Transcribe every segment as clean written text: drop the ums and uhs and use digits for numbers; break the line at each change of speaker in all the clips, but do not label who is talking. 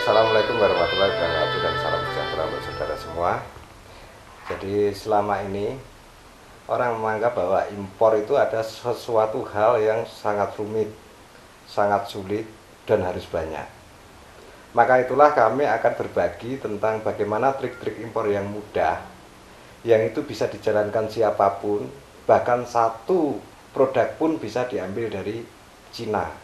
Assalamualaikum warahmatullahi wabarakatuh dan salam sejahtera untuk saudara semua. Jadi selama ini orang menganggap bahwa impor itu ada sesuatu hal yang sangat rumit, sangat sulit dan harus banyak. Maka itulah kami akan berbagi tentang bagaimana trik-trik impor yang mudah, yang itu bisa dijalankan siapapun, bahkan satu produk pun bisa diambil dari Cina.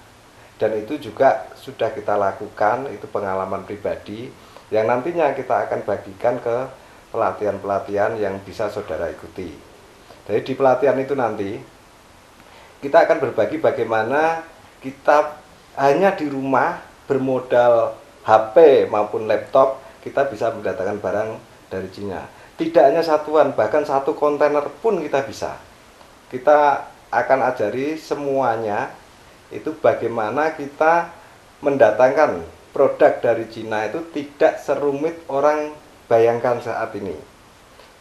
Dan itu juga sudah kita lakukan, itu pengalaman pribadi yang nantinya kita akan bagikan ke pelatihan-pelatihan yang bisa saudara ikuti. Jadi di pelatihan itu nanti kita akan berbagi bagaimana kita hanya di rumah bermodal HP maupun laptop kita bisa mendatangkan barang dari Cina. Tidak hanya satuan, bahkan satu kontainer pun kita bisa. Kita akan ajari semuanya itu bagaimana kita mendatangkan produk dari Cina itu tidak serumit orang bayangkan saat ini.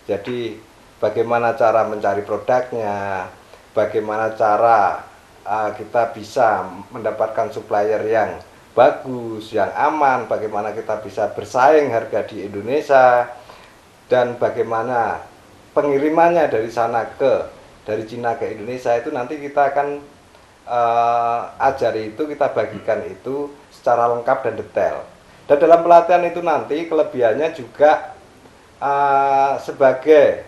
Jadi bagaimana cara mencari produknya, bagaimana cara kita bisa mendapatkan supplier yang bagus, yang aman, bagaimana kita bisa bersaing harga di Indonesia, dan bagaimana pengirimannya dari Cina ke Indonesia itu nanti kita akan ajari itu, kita bagikan itu secara lengkap dan detail. Dan dalam pelatihan itu nanti kelebihannya juga sebagai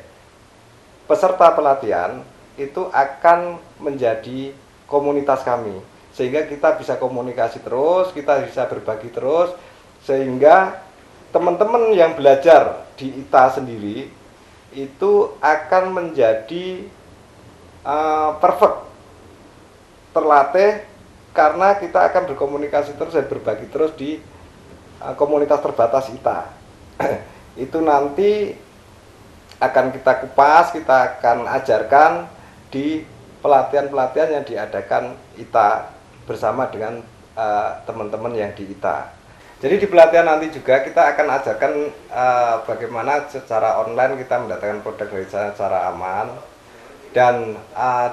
peserta pelatihan itu akan menjadi komunitas kami, sehingga kita bisa komunikasi terus, kita bisa berbagi terus, sehingga teman-teman yang belajar di ITA sendiri itu akan menjadi perfect, terlatih, karena kita akan berkomunikasi terus dan berbagi terus di komunitas terbatas ITA. Itu nanti akan kita kupas, kita akan ajarkan di pelatihan-pelatihan yang diadakan ITA bersama dengan teman-teman yang di ITA. Jadi di pelatihan nanti juga kita akan ajarkan bagaimana secara online kita mendatangkan produk dari sana secara aman. Dan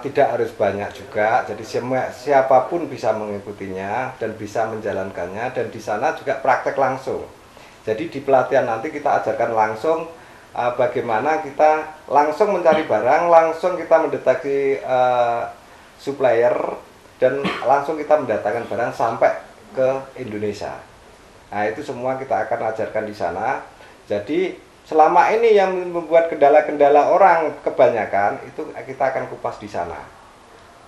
tidak harus banyak juga, jadi siapapun bisa mengikutinya dan bisa menjalankannya, dan di sana juga praktek langsung. Jadi di pelatihan nanti kita ajarkan langsung bagaimana kita langsung mencari barang, langsung kita mendeteksi supplier, dan langsung kita mendatangkan barang sampai ke Indonesia. Nah itu semua kita akan ajarkan di sana. Jadi selama ini yang membuat kendala-kendala orang kebanyakan itu kita akan kupas di sana.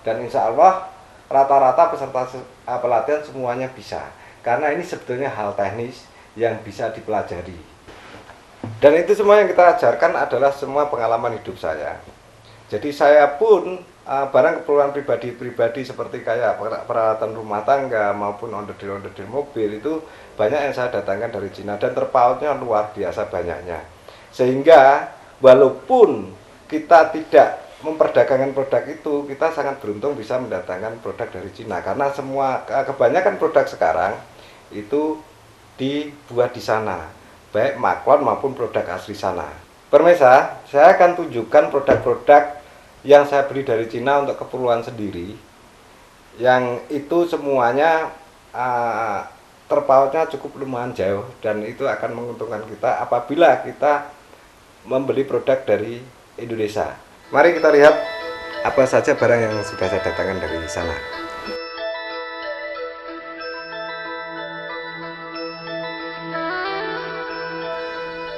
Dan insya Allah rata-rata peserta pelatihan semuanya bisa. Karena ini sebetulnya hal teknis yang bisa dipelajari. Dan itu semua yang kita ajarkan adalah semua pengalaman hidup saya. Jadi saya pun barang keperluan pribadi seperti kayak peralatan rumah tangga maupun onderdil-onderdil mobil itu banyak yang saya datangkan dari Cina, dan terpautnya luar biasa banyaknya. Sehingga walaupun kita tidak memperdagangkan produk itu, kita sangat beruntung bisa mendatangkan produk dari Cina, karena kebanyakan produk sekarang itu dibuat di sana, baik maklon maupun produk asli sana. Pemirsa, saya akan tunjukkan produk-produk yang saya beli dari Cina untuk keperluan sendiri, yang itu semuanya terpautnya cukup lumayan jauh, dan itu akan menguntungkan kita apabila kita membeli produk dari Indonesia. Mari kita lihat apa saja barang yang sudah saya datangkan dari sana.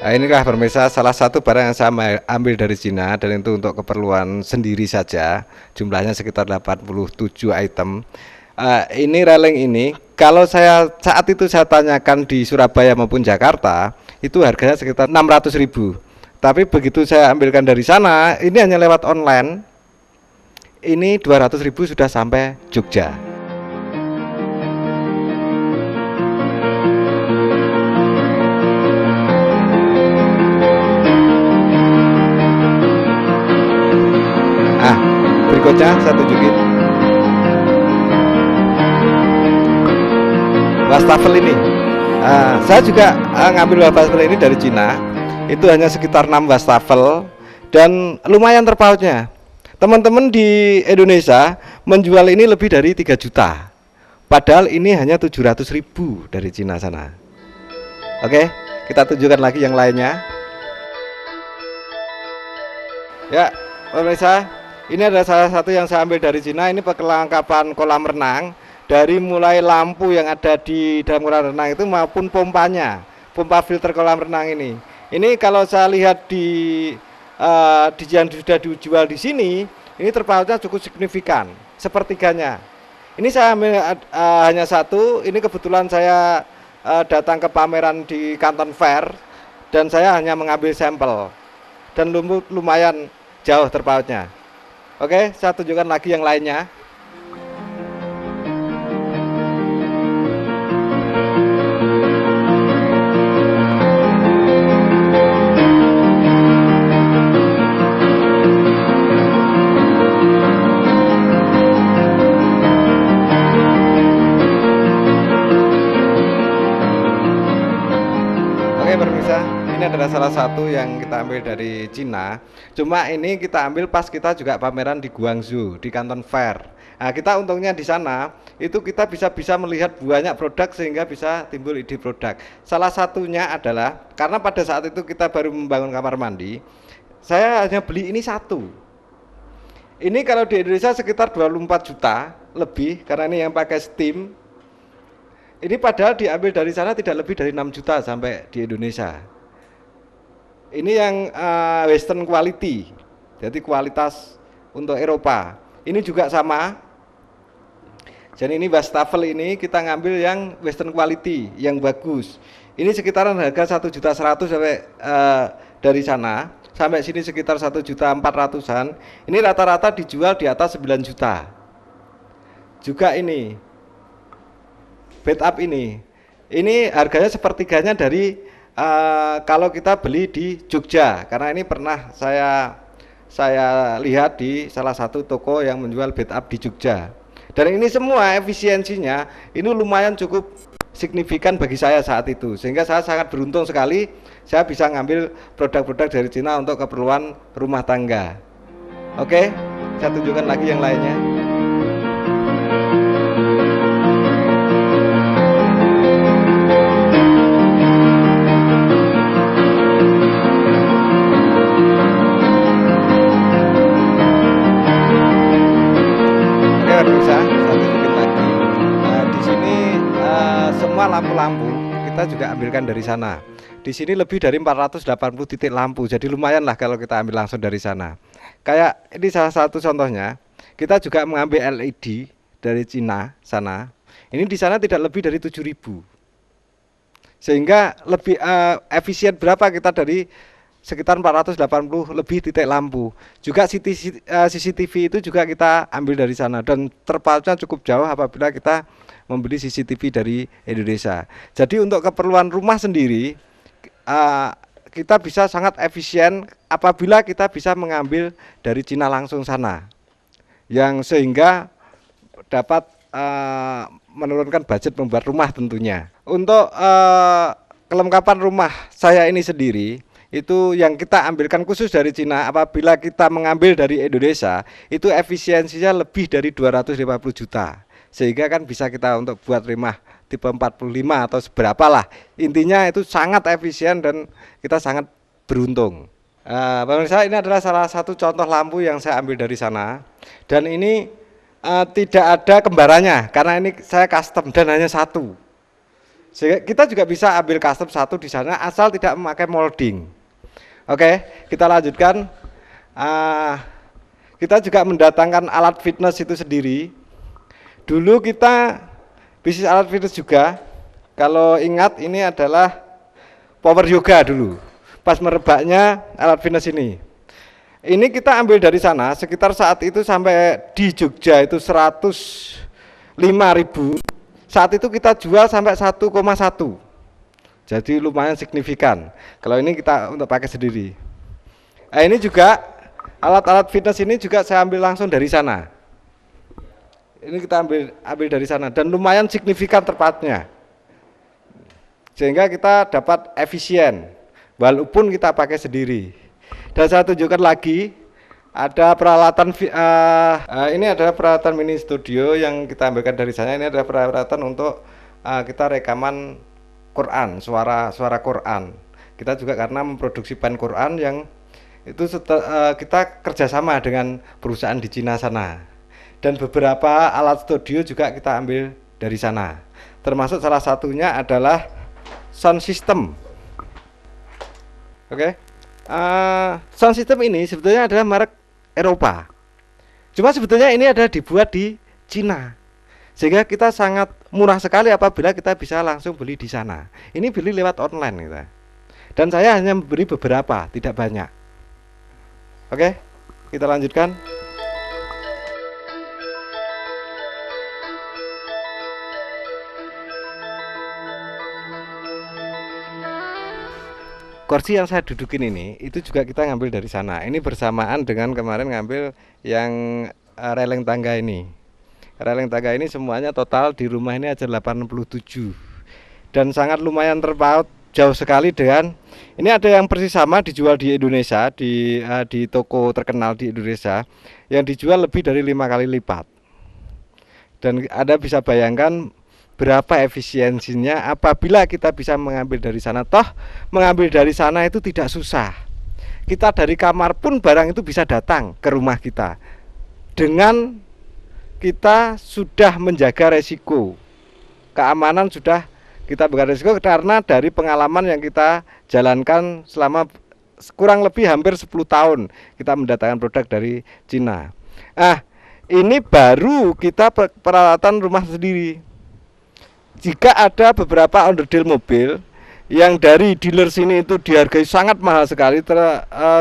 Nah, inilah pemirsa salah satu barang yang saya ambil dari Cina, dan itu untuk keperluan sendiri saja. Jumlahnya sekitar 87 item. Ini railing ini, kalau saat itu saya tanyakan di Surabaya maupun Jakarta, itu harganya sekitar 600.000. Tapi begitu saya ambilkan dari sana, ini hanya lewat online, ini 200.000 sudah sampai Jogja. Berikutnya saya tunjukin wastafel ini. Saya juga ngambil wastafel ini dari Cina. Itu hanya sekitar 6 wastafel dan lumayan terpautnya. Teman-teman di Indonesia menjual ini lebih dari 3 juta. Padahal ini hanya 700.000 dari Cina sana. Oke, kita tunjukkan lagi yang lainnya. Ya, pemirsa, ini adalah salah satu yang saya ambil dari Cina. Ini perlengkapan kolam renang, dari mulai lampu yang ada di dalam kolam renang itu maupun pompanya, pompa filter kolam renang ini. Ini kalau saya lihat di yang sudah dijual di sini, ini terpautnya cukup signifikan, sepertiganya. Ini saya ambil hanya satu. Ini kebetulan saya datang ke pameran di Canton Fair dan saya hanya mengambil sampel dan lumayan jauh terpautnya. Oke, saya tunjukkan lagi yang lainnya. Oke pemirsa, ini adalah salah satu yang kita ambil dari Cina. Cuma ini kita ambil pas kita juga pameran di Guangzhou, di Canton Fair. Nah, kita untungnya di sana itu kita bisa melihat banyak produk sehingga bisa timbul ide produk. Salah satunya adalah karena pada saat itu kita baru membangun kamar mandi, saya hanya beli ini satu. Ini kalau di Indonesia sekitar 24 juta lebih karena ini yang pakai steam. Ini padahal diambil dari sana tidak lebih dari 6 juta sampai di Indonesia. Ini yang Western quality, jadi kualitas untuk Eropa. Ini juga sama. Jadi ini wastafel ini kita ngambil yang Western quality, yang bagus. Ini sekitaran harga 1.100.000 sampai dari sana sampai sini sekitar 1.400.000-an. Ini rata-rata dijual di atas 9 juta. Juga ini bed up ini harganya sepertiganya dari kalau kita beli di Jogja, karena ini pernah saya lihat di salah satu toko yang menjual bed up di Jogja. Dan ini semua efisiensinya ini lumayan cukup signifikan bagi saya saat itu, sehingga saya sangat beruntung sekali saya bisa ngambil produk-produk dari Cina untuk keperluan rumah tangga. Oke, saya tunjukkan lagi yang lainnya. Bisa saya tunjukin lagi. Di sini semua lampu-lampu kita juga ambilkan dari sana. Di sini lebih dari 480 titik lampu, jadi lumayan lah kalau kita ambil langsung dari sana. Kayak ini salah satu contohnya, kita juga mengambil LED dari Cina sana. Ini di sana tidak lebih dari 7.000, sehingga lebih efisien berapa kita dari sekitar 480 lebih titik lampu. Juga CCTV itu juga kita ambil dari sana dan terpautnya cukup jauh apabila kita membeli CCTV dari Indonesia. Jadi untuk keperluan rumah sendiri kita bisa sangat efisien apabila kita bisa mengambil dari Cina langsung sana, yang sehingga dapat menurunkan budget membuat rumah tentunya. Untuk kelengkapan rumah saya ini sendiri itu yang kita ambilkan khusus dari Cina. Apabila kita mengambil dari Indonesia itu efisiensinya lebih dari 250 juta, sehingga kan bisa kita untuk buat rumah tipe 45 atau seberapa lah. Intinya itu sangat efisien dan kita sangat beruntung. Pemirsa, ini adalah salah satu contoh lampu yang saya ambil dari sana, dan ini tidak ada kembarannya karena ini saya custom dan hanya satu. Sehingga kita juga bisa ambil custom satu di sana asal tidak memakai molding. Oke, kita lanjutkan. Kita juga mendatangkan alat fitness itu sendiri. Dulu kita bisnis alat fitness juga. Kalau ingat ini adalah power yoga dulu. Pas merebaknya alat fitness ini. Ini kita ambil dari sana sekitar saat itu sampai di Jogja itu 105.000. Saat itu kita jual sampai 1,1. Jadi lumayan signifikan. Kalau ini kita untuk pakai sendiri. Nah, ini juga alat-alat fitness ini juga saya ambil langsung dari sana. Ini kita ambil dari sana dan lumayan signifikan terpatnya. Sehingga kita dapat efisien walaupun kita pakai sendiri. Dan saya tunjukkan lagi ada peralatan ini adalah peralatan mini studio yang kita ambilkan dari sana. Ini adalah peralatan untuk kita rekaman Quran, suara Quran. Kita juga karena memproduksi pen Quran yang itu kita kerjasama dengan perusahaan di Cina sana. Dan beberapa alat studio juga kita ambil dari sana. Termasuk salah satunya adalah sound system. Oke. Sound system ini sebetulnya adalah merek Eropa. Cuma sebetulnya ini adalah dibuat di Cina. Sehingga kita sangat murah sekali apabila kita bisa langsung beli di sana. Ini beli lewat online kita. Dan saya hanya memberi beberapa, tidak banyak. Oke, kita lanjutkan. Kursi yang saya dudukin ini itu juga kita ngambil dari sana. Ini bersamaan dengan kemarin ngambil yang releng tangga ini. Releng tangga ini semuanya total di rumah ini ada 87. Dan sangat lumayan terpaut jauh sekali dengan ini. Ada yang persis sama dijual di Indonesia di toko terkenal di Indonesia yang dijual lebih dari 5 kali lipat. Dan Anda bisa bayangkan berapa efisiensinya apabila kita bisa mengambil dari sana. Toh mengambil dari sana itu tidak susah. Kita dari kamar pun barang itu bisa datang ke rumah kita. Dengan kita sudah menjaga resiko. Keamanan sudah kita menjaga resiko karena dari pengalaman yang kita jalankan selama kurang lebih hampir 10 tahun kita mendatangkan produk dari Cina. Ini baru kita peralatan rumah sendiri. Jika ada beberapa onderdil mobil yang dari dealer sini itu dihargai sangat mahal sekali.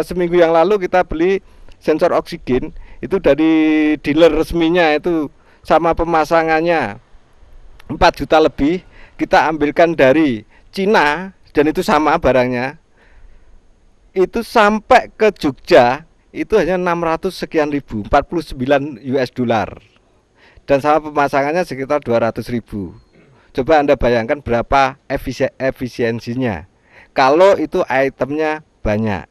Seminggu yang lalu kita beli sensor oksigen itu dari dealer resminya itu sama pemasangannya 4 juta lebih. Kita ambilkan dari Cina dan itu sama barangnya. Itu sampai ke Jogja itu hanya 600 sekian ribu, 49 US dollar. Dan sama pemasangannya sekitar 200 ribu. Coba Anda bayangkan berapa efisiensinya kalau itu itemnya banyak.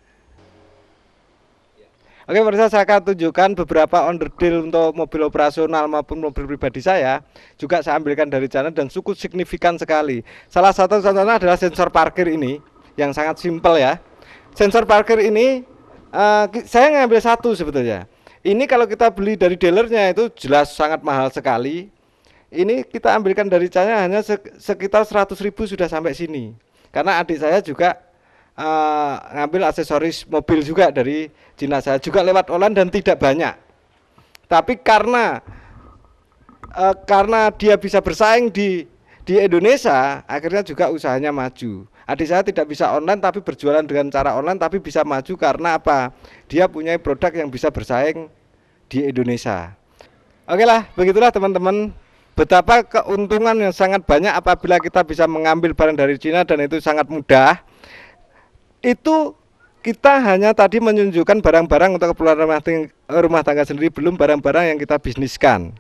Oke, pemirsa, saya akan tunjukkan beberapa onderdil untuk mobil operasional maupun mobil pribadi saya. Juga saya ambilkan dari sana dan cukup signifikan sekali. Salah satu contohnya adalah sensor parkir ini yang sangat simpel ya. Sensor parkir ini saya ngambil satu sebetulnya. Ini kalau kita beli dari dealernya itu jelas sangat mahal sekali. Ini kita ambilkan dari China hanya sekitar 100 ribu sudah sampai sini. Karena adik saya juga ngambil aksesoris mobil juga dari Cina, saya juga lewat online dan tidak banyak. Tapi karena dia bisa bersaing di Indonesia, akhirnya juga usahanya maju. Adik saya tidak bisa online tapi berjualan dengan cara online tapi bisa maju karena apa? Dia punya produk yang bisa bersaing di Indonesia. Oke lah, begitulah teman-teman. Betapa keuntungan yang sangat banyak apabila kita bisa mengambil barang dari Cina dan itu sangat mudah. Itu kita hanya tadi menunjukkan barang-barang untuk keperluan rumah tangga sendiri, belum barang-barang yang kita bisniskan.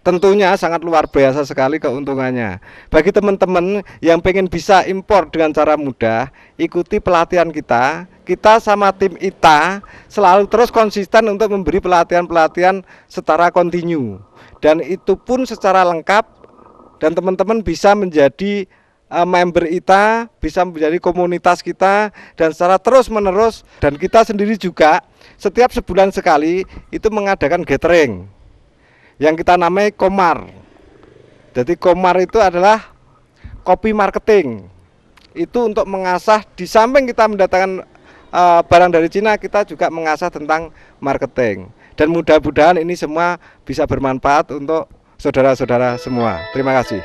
Tentunya sangat luar biasa sekali keuntungannya. Bagi teman-teman yang pengen bisa impor dengan cara mudah, ikuti pelatihan kita. Kita sama tim ITA selalu terus konsisten untuk memberi pelatihan-pelatihan secara kontinu. Dan itu pun secara lengkap dan teman-teman bisa menjadi member ITA, bisa menjadi komunitas kita dan secara terus menerus. Dan kita sendiri juga setiap sebulan sekali itu mengadakan gathering yang kita namai Komar. Jadi Komar itu adalah copy marketing. Itu untuk mengasah, di samping kita mendatangkan barang dari Cina, kita juga mengasah tentang marketing. Dan mudah-mudahan ini semua bisa bermanfaat untuk saudara-saudara semua. Terima kasih.